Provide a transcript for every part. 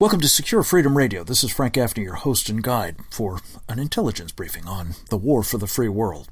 Welcome to Secure Freedom Radio. This is Frank Gaffney, your host and guide for an intelligence briefing on the war for the free world.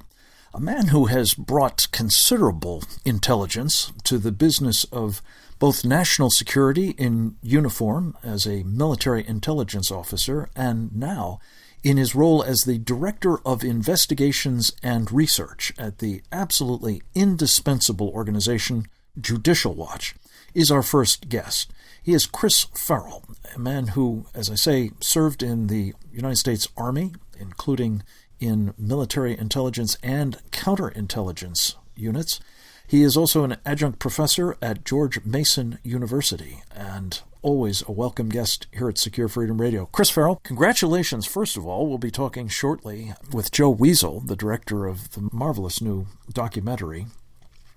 A man who has brought considerable intelligence to the business of both national security in uniform as a military intelligence officer and now in his role as the Director of Investigations and Research at the absolutely indispensable organization Judicial Watch, is our first guest. He is Chris Farrell, a man who, as I say, served in the United States Army, including in military intelligence and counterintelligence units. He is also an adjunct professor at George Mason University and always a welcome guest here at Secure Freedom Radio. Chris Farrell, congratulations, first of all. We'll be talking shortly with Joe Weasel, the director of the marvelous new documentary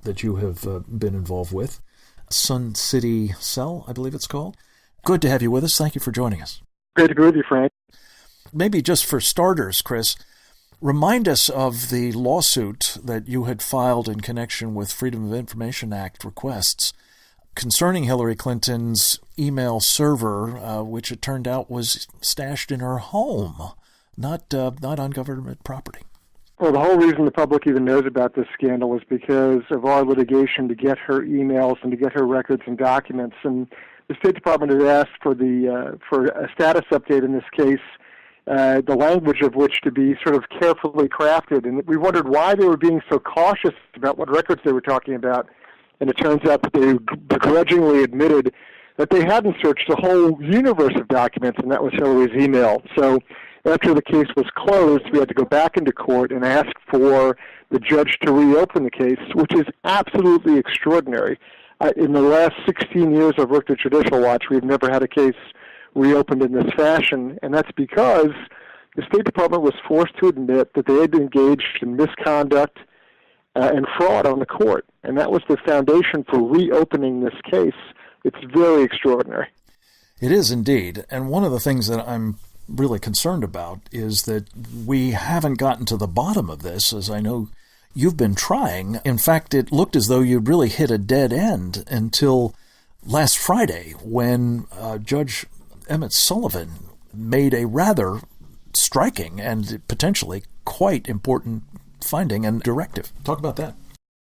that you have been involved with, Sun City Cell, I believe it's called. Good to have you with us. Thank you for joining us. Great to be with you, Frank. Maybe just for starters, Chris, remind us of the lawsuit that you had filed in connection with Freedom of Information Act requests concerning Hillary Clinton's email server, which it turned out was stashed in her home, not on government property. Well, the whole reason the public even knows about this scandal was because of our litigation to get her emails and to get her records and documents. And the State Department has asked for a status update in this case, the language of which to be sort of carefully crafted. And we wondered why they were being so cautious about what records they were talking about. And it turns out that they begrudgingly admitted that they hadn't searched the whole universe of documents, and that was Hillary's email. So after the case was closed, we had to go back into court and ask for the judge to reopen the case, which is absolutely extraordinary. In the last 16 years I've worked at Judicial Watch, we've never had a case reopened in this fashion, and that's because the State Department was forced to admit that they had engaged in misconduct and fraud on the court, and that was the foundation for reopening this case. It's very extraordinary. It is indeed, and one of the things that I'm really concerned about is that we haven't gotten to the bottom of this, as I know you've been trying. In fact, it looked as though you'd really hit a dead end until last Friday when Judge Emmett Sullivan made a rather striking and potentially quite important finding and directive. Talk about that.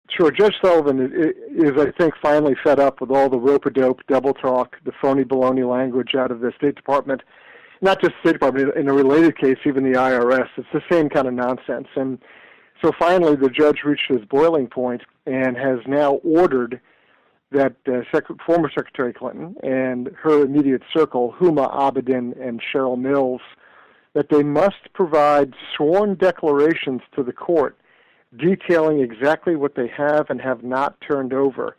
Sure. Judge Sullivan is, I think, finally fed up with all the rope-a-dope, double talk, the phony baloney language out of the State Department. Not just the State Department, in a related case, even the IRS. It's the same kind of nonsense. And so finally the judge reached his boiling point and has now ordered that former Secretary Clinton and her immediate circle, Huma Abedin and Cheryl Mills, that they must provide sworn declarations to the court detailing exactly what they have and have not turned over.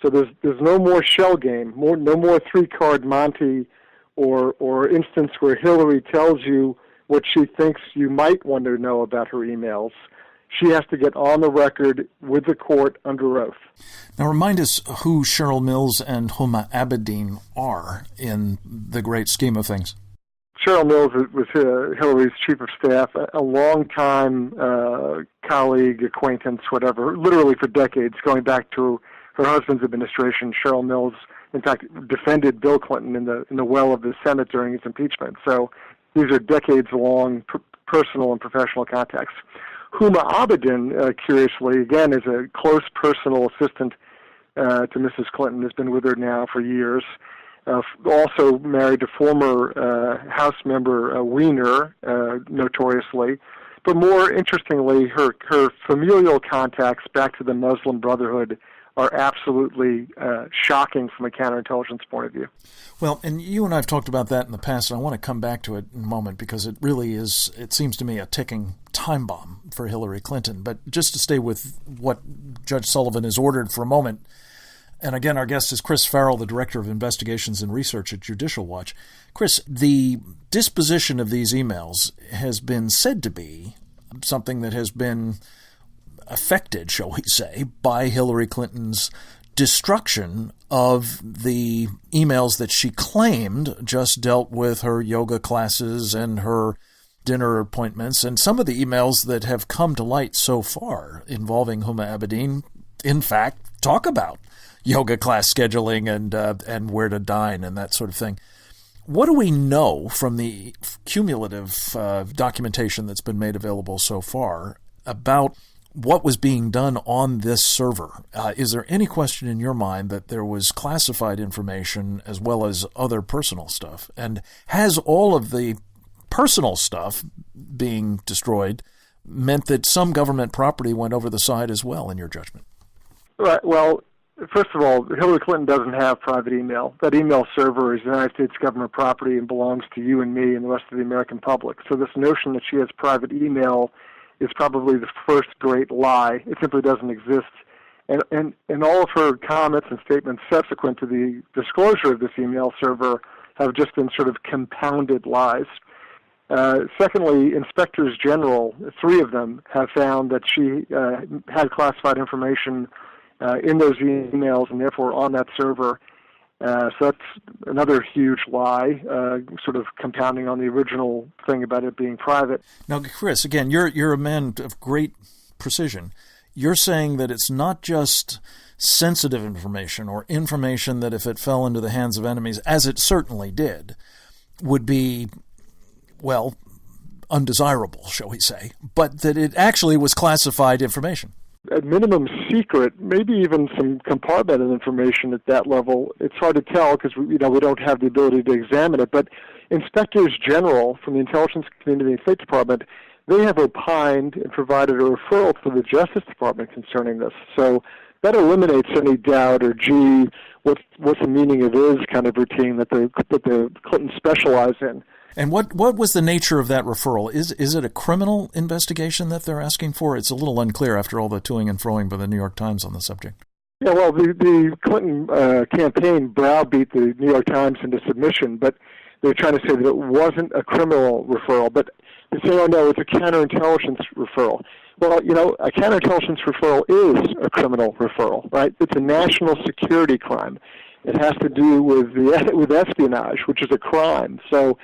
So there's no more shell game, no more three-card Monte or instance where Hillary tells you what she thinks you might want to know about her emails. She has to get on the record with the court under oath. Now remind us who Cheryl Mills and Huma Abedin are in the great scheme of things. Cheryl Mills was Hillary's chief of staff, a long-time colleague, acquaintance, whatever, literally for decades, going back to her husband's administration. Cheryl Mills, in fact, defended Bill Clinton in the well of the Senate during his impeachment. So these are decades-long personal and professional contacts. Huma Abedin, curiously, again, is a close personal assistant to Mrs. Clinton, has been with her now for years. Also married to former House member Weiner, notoriously. But more interestingly, her familial contacts back to the Muslim Brotherhood are absolutely shocking from a counterintelligence point of view. Well, and you and I have talked about that in the past, and I want to come back to it in a moment because it really is, it seems to me, a ticking time bomb for Hillary Clinton. But just to stay with what Judge Sullivan has ordered for a moment, and again, our guest is Chris Farrell, the Director of Investigations and Research at Judicial Watch. Chris, the disposition of these emails has been said to be something that has been affected, shall we say, by Hillary Clinton's destruction of the emails that she claimed just dealt with her yoga classes and her dinner appointments, and some of the emails that have come to light so far involving Huma Abedin, in fact, talk about yoga class scheduling and where to dine and that sort of thing. What do we know from the cumulative documentation that's been made available so far about what was being done on this server? Is there any question in your mind that there was classified information as well as other personal stuff? And has all of the personal stuff being destroyed meant that some government property went over the side as well, in your judgment? Right. Well, first of all, Hillary Clinton doesn't have private email. That email server is United States government property and belongs to you and me and the rest of the American public. So this notion that she has private email is probably the first great lie. It simply doesn't exist. And all of her comments and statements subsequent to the disclosure of this email server have just been sort of compounded lies. Secondly, inspectors general, 3 of them, have found that she had classified information in those emails and therefore on that server. So that's another huge lie, sort of compounding on the original thing about it being private. Now, Chris, again, you're a man of great precision. You're saying that it's not just sensitive information or information that if it fell into the hands of enemies, as it certainly did, would be, well, undesirable, shall we say, but that it actually was classified information. At minimum secret, maybe even some compartmented information at that level. It's hard to tell because we don't have the ability to examine it. But inspectors general from the intelligence community and State Department, they have opined and provided a referral to the Justice Department concerning this. So that eliminates any doubt or what's the meaning of is kind of routine that the Clintons specialize in. And what was the nature of that referral? Is it a criminal investigation that they're asking for? It's a little unclear after all the toing and froing by the New York Times on the subject. Yeah, well, the Clinton campaign browbeat the New York Times into submission, but they're trying to say that it wasn't a criminal referral. But they say, oh, no, it's a counterintelligence referral. Well, a counterintelligence referral is a criminal referral, right? It's a national security crime. It has to do with espionage, which is a crime. So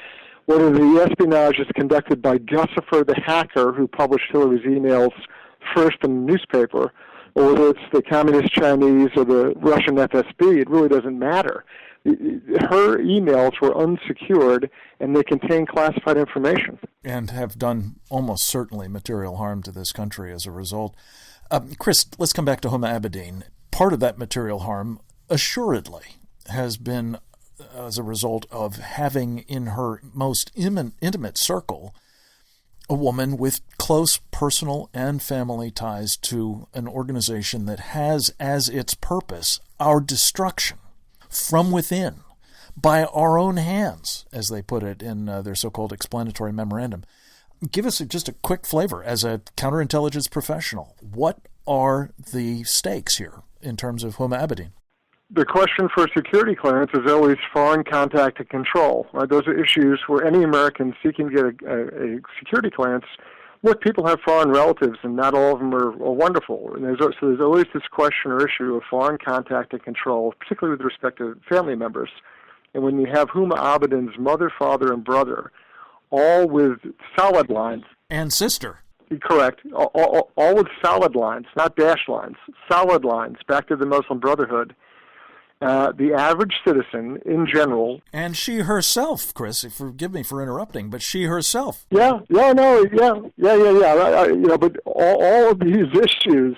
whether the espionage is conducted by Gussifer the hacker who published Hillary's emails first in the newspaper, or whether it's the Communist Chinese or the Russian FSB, it really doesn't matter. Her emails were unsecured, and they contain classified information. And have done almost certainly material harm to this country as a result. Chris, let's come back to Huma Abedin. Part of that material harm, assuredly, has been as a result of having in her most intimate circle a woman with close personal and family ties to an organization that has as its purpose our destruction from within by our own hands, as they put it in their so-called explanatory memorandum. Give us just a quick flavor as a counterintelligence professional. What are the stakes here in terms of Huma Abedin? The question for security clearance is always foreign contact and control. Right? Those are issues where any American seeking to get a security clearance, look, people have foreign relatives, and not all of them are wonderful. And there's always this question or issue of foreign contact and control, particularly with respect to family members. And when you have Huma Abedin's mother, father, and brother, all with solid lines. And sister. Correct. All with solid lines, not dash lines. Solid lines, back to the Muslim Brotherhood. The average citizen, in general, and she herself, Chris. Forgive me for interrupting, but she herself. Yeah. But all of these issues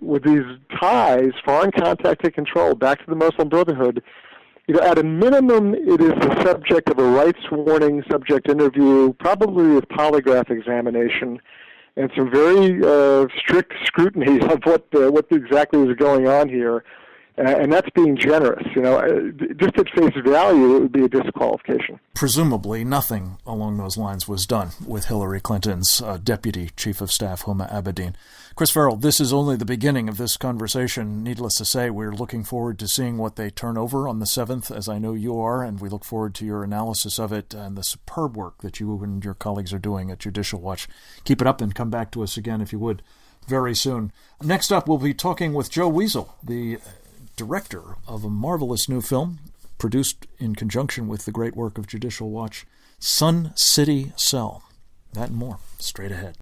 with these ties, foreign contact and control, back to the Muslim Brotherhood. At a minimum, it is the subject of a rights warning, subject interview, probably with polygraph examination, and some very strict scrutiny of what exactly is going on here. And that's being generous. Just at face value, it would be a disqualification. Presumably, nothing along those lines was done with Hillary Clinton's Deputy Chief of Staff, Huma Abedin. Chris Farrell, this is only the beginning of this conversation. Needless to say, we're looking forward to seeing what they turn over on the 7th, as I know you are, and we look forward to your analysis of it and the superb work that you and your colleagues are doing at Judicial Watch. Keep it up and come back to us again, if you would, very soon. Next up, we'll be talking with Joe Weasel, the director of a marvelous new film produced in conjunction with the great work of Judicial Watch, Sun City Cell. That and more straight ahead.